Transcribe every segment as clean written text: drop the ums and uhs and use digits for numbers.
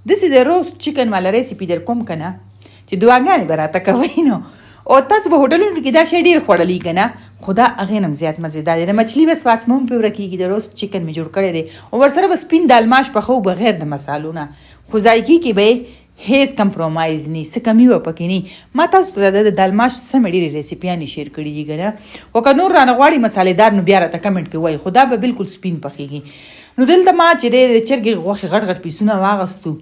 داسې د روست چکن والا ریسیپي در کوم که نه چې دعاګانې به راته کوئ نو او تاسو به هوټلونو کې دا شی ډېر خوړلی که نه خو دا هغې نه هم زیات مزېدار دی د مچھلي بس واسمه هم پرې ورکېږي د روست چکن مې جوړ کړی دی او ورسره به سپین دال ماش پخو بغیر د مسالو نه خو ذایقې کې به یې هیڅ کمپرومایز نه څه کمی به پکې نه ما تاسو سره د دال ماش سمې ډېرې ریسیپیانې شیر کړي دي که نه خو که نور رانه غواړي مسالېدار نو بیا راته کمنټ کې وایي خو دا به بالکل سپین پخېږي نو دلته ما چې دی د چرګې غوښې غټ غټ پیسونه واغستو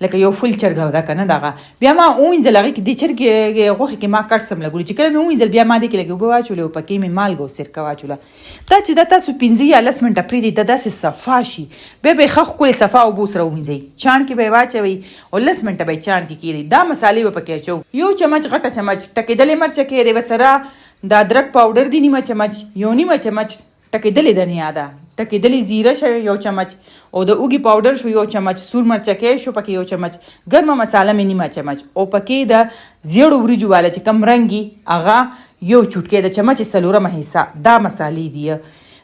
لکه یو فل چرګه ده که نه دغه بیا ما ووینځل هغې کې دې چرګې غوښې کې ما کټ سم لګولي چې کله مې ووینځل بیا ما دې کې لږ اوبه واچولې او پکې مې مالګه او سرکه واچوله دا چې دا تاسو 15 یا 10 منټه پرېږدئ دا داسې صفا شي بیا به یې ښه ښکلې صفا اوبو سره ووینځئ چاڼ کې به یې واچوئ او 10 منټه به یې چاڼ کې کېږدئ دا مسالې به پکې اچوو 1 چمچ غټه چمچ ټکېدلې مرچه کېږدئ به سره د ادرک پاوډر دی نیمه چمچ یو نیمه چمچ ټکېدلې دنیا ده ټکېدلې زیره شو یو چمچ او د اوږې پاوډر شو یو چمچ سور مرچکې شو پکې یو چمچ ګرمه مساله مې نیمه چمچ او پکې د زیړو وریجو والا چې کم رنګي هغه یو چوټکې د چمچ څلورمه حصه دا مسالې دي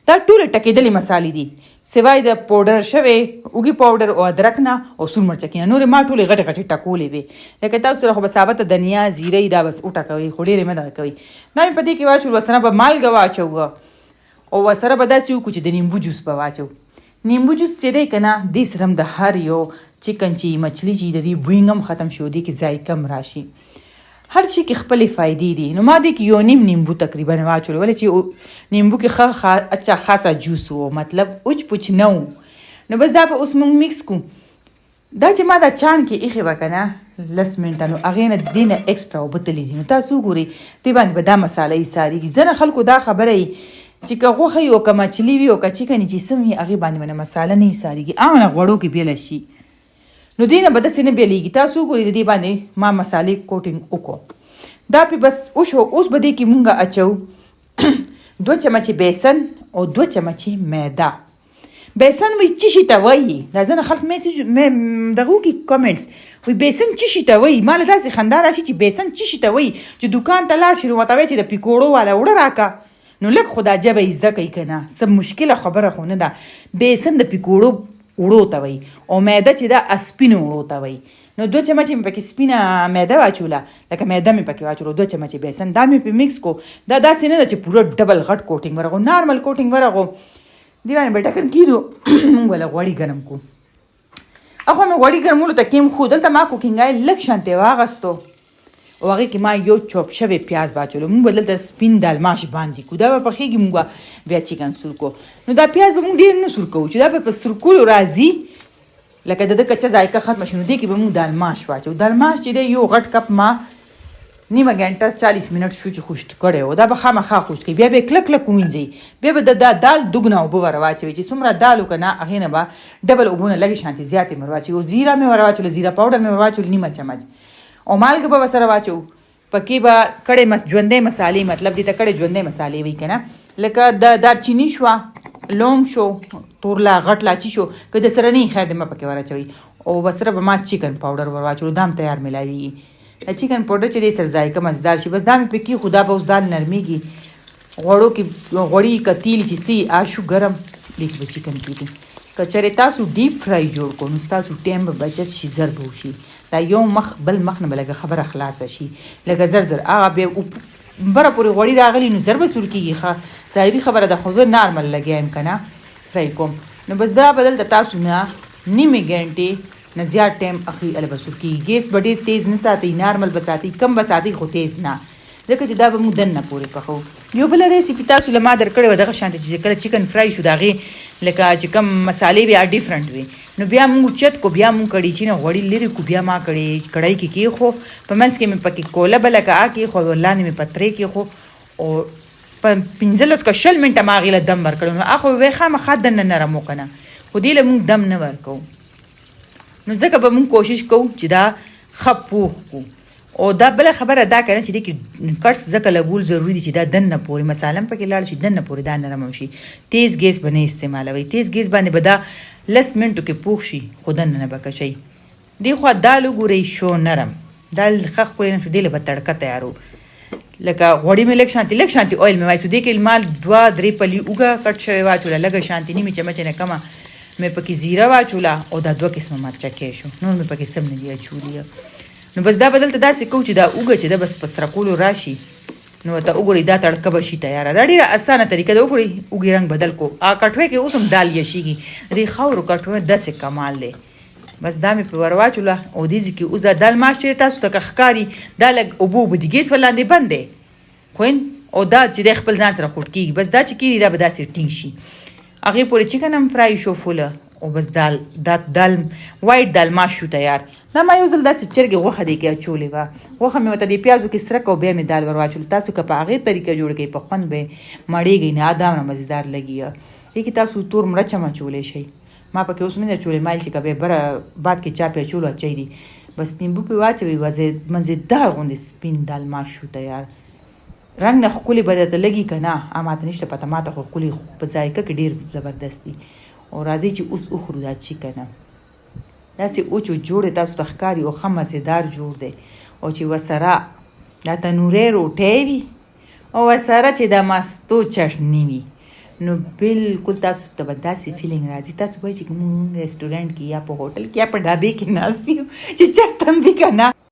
دا ټولې ټکېدلې مسالې دي سوای د پاوډر شوی اوږې پاوډر او ادرک نه او سور مرچکې نه نورې ما ټولې غټې غټې ټکولې وې لکه تاسو سره خو به ثابته دنیا زیره دا بس وټکوئ خو ډېرې مه دغه کوئ دا مې په دې کې واچول ورسره به مالګه واچوه او ورسره به داسې وکړو چې د نیمبو جوس به واچو نیمبو جوس چې دی که نه دې سره هم د هر یو چکن چې مچھلي چې د دې بوینګ هم ختم شي دې کې ذایقه هم راشي هر شي کې خپلې فایدې دي نو ما دې کې یو نیم نیمبو تقریبا واچولو ولې چې نیمبو کې ښه اچھا خاصه جوس و مطلب اوچ پوچ نه و نو بس دا به اوس موږ میکس کړو دا چې ما دا چاڼ کې ایښې به که نه 10 منټه نو هغې نه دې نه ایکسټرا اوبه تللي دي نو تاسو وګورئ دې باندې به دا مساله ایسارېږي ځینې خلکو دا خبره یي چې که غوښه وي او که مچھلي وي او که چکن چې څه وي هغې باندې به نه مساله نه ایسارېږي هغه نه غوړو کې بیله شي نو دې نه به داسې نه بیلېږي تاسو وګورئ د دې باندې ما مسالې کوټینګ وکړو دا پې بس وشو اوس به دې کې مونږ اچو 2 چمچې بیسن او 2 چمچې میده بیسن وی چی شي ته وایي دا ځینې خلک میسیج دغه وکړي کمنټس وی بیسن چی شي ته وایي ما له داسې خندا راشي چې بیسن چی شي ته وایي چې دوکان ته لاړ شي نو ورته وایي چې د پیکوړو والا وړه راکړه نو لږ خو دا ژبه یې زده کوي که نه څه مشکله خبره خو نه ده بیسن د پیکوړو وړو ته وایي او میده چې ده سپینو وړو ته وایي نو 2 چمچې مې پکې سپینه میده واچوله لکه میده مې پکې واچولو 2 چمچې بیسن دا مې پې میکس کو دا داسې نه ده چې پوره ډبل غټ کوټینګ ورغو نارمل کوټینګ ورغو دی باندې به ډکن کېدو مونږ وله غوړي ګرم کو اخوا مې غوړي ګرمولو ته کیم خو دلته ما کوکینګ آیل لږ شانتې واغستو او هغې کې ما یو چوپ شوی پیاز واچولو مونږ به دلته سپین دال ماش باندې کو دا به پخېږي مونږ به بیا چکن سور کو نو دا پیاز به مونږ ډېر نه سور کوو چې دا به په سور کولو راځي لکه د ده کچه ذایقه ختمه شي نو دې کې به مونږ دال ماش واچو دال ماش چې دی یو غټ کپ ما نیمه ګنټه 40 منټ شو چې خوشت کړی و دا به خامخا خوشت کوي بیا به یې کلک کلک ووینځئ بیا به د دال دوګنه اوبه ور واچوئ چې څومره دال و که نه هغې نه به ډبل اوبونه لږې شانتې زیاتې مې ور واچوي او زیره مې ور واچوله زیره پاوډر مې ور واچول نیمه چمچ او مالګه به ورسره واچو پکې به کړې ژوندۍ مسالې مطلب دې ته کړې ژوندۍ مسالې وایي که نه لکه د دارچیني شوه لونګ شو تورلا غټ لاچي شو که د سره نه خیر دې مه پکې ور اچوئ او ورسره به ما چکن پاوډر ور واچولو دا هم تیار میلاویږي چکن پاوډر چې دی سره ذایقه مزدار شي بس دا مې پکې خو دا به اوس دال نرمیږي غوړو کې غوړي که تیل چې سي آشو ګرم دې کې به چکن کېږي که چېرې تاسو ډیپ فرای جوړ کړو نو ستاسو ټایم به بچت شي زر به وشي دا یو مخ بل مخ نه به لږه خبره خلاصه شي لکه زر زر هغه بیا بره پورې غوړي راغلي نو زر به سور کېږي ښه ظاهري خبره ده خو زه نارمل لګیا یم که نه فرای کوم نو بس دا به دلته تاسو نه نیمې ګنټې نه زیات ټایم اخلي هله به سور کېږي ګیس به ډېر تیز نه ساتئ نارمل به ساتئ کم به ساتئ خو تیز نه ځکه چې دا به موږ دننه پورې پخو یو بله ریسیپي تاسو له ما در کړې وه دغه شانته چې کله چکن فرای شو د هغې لکه چې کوم مسالې بیا ډیفرنټ وي نو بیا موږ اوچت کو بیا موږ کړی چې نه غوړي لرې کو بیا ما کړی کړی کې کېښو په منځ کې مې پکې کوله بله که کېښو لاندې مې پترې کېښو او په 15 که 20 منټه ما هغې له دم ورکړو نو هغه وی خامخا دننه نرم وکنه خو دې له موږ دم نه ورکوو نو ځکه به مونږ کوشش کوو چې دا ښه پوخ کو او دا بله خبره دا که نه چې دې کې کټس ځکه لګول ضروري دي چې دا دننه پورې مساله هم پکې لاړ شي دننه پورې دا نرم شي تیز ګیس به نه استعمالوئ تیز ګیس باندې به دا 10 منټو کې پوخ شي خو دننه به کچئ دې خوا دال وګورئ شو نرم دال ښه ښکلی نه شو دې له به تړکه تیارو لکه غوړي مې لږ شانتي اویل مې وایسو دې کې ما 2-3 پلي اوږه کټ شوی واچوله لږه شانتي نیمې چمچې نه کمه مې پکې زیره واچوله او دا 2 قسمه مرچکې شو، نور مې پکې سم نه دي اچولي. نو بس دا بدلته داسې کوو چې دا اوږه چې ده بس په سره کولو راشي، نو ورته وګورئ دا تړکه به شي تیاره. دا ډېره اسانه طریقه ده. وګورئ اوږې رنګ بدل کو. کټوۍ کې اوس هم دال یشېږي، د دې خاورو کټوۍ داسې کمال دی. بس دا مې په ور واچوله او دې ځای کې اوس دا دال ماش چې تاسو ته که ښکاري دا لږ اوبه اوبه د ګیس ورلاندې بند دی خوین، او دا چې دی خپل ځان سره خوټ کېږي. بس دا چې کېږي دا به داسې ټینګ شي. هغې پورې چکن هم فرای شو فوله، او بس دال وایټ دال ماش شو تیار. دا ما یو ځل داسې چرګې غوښه دې کې اچولې وه. غوښه مې ورته د پیازو کې سره کړه او بیا مې دال ور واچولو. تاسو که په هغې طریقه جوړ کړئ په خوند به مړېږئ نه، دا دومره مزېدار لګي. دې کې تاسو تور مرچ هم اچولی شئ. ما پکې اوس نه دي اچولی، مایل چې که بیا بره باد کې چا پې اچولو اچوی دي. بس نیمبو پې واچوئ، مزېدار غوندې سپین دال ماش شو تیار. رنګ نه ښکلې به درته لګي که نه، ماته نشته پته، ماته خو ښکلې په ذایقه کې ډېر زبردست دي. او راځئ چې اوس وخورو دا چکن. داسې اوچ جوړ دی، تاسو ته ښکاري او ښه مزېدار جوړ دی. او چې ورسره دا تنورۍ روټۍ وي او ورسره چې دا مستو چټني وي، نو بالکل تاسو ته به داسې فیلینګ راځي. تاسو وایئ چې موږ رسټورنټ کې یا په هوټل کې یا په ډابې کې ناست یو چې چرته هم وي که نه.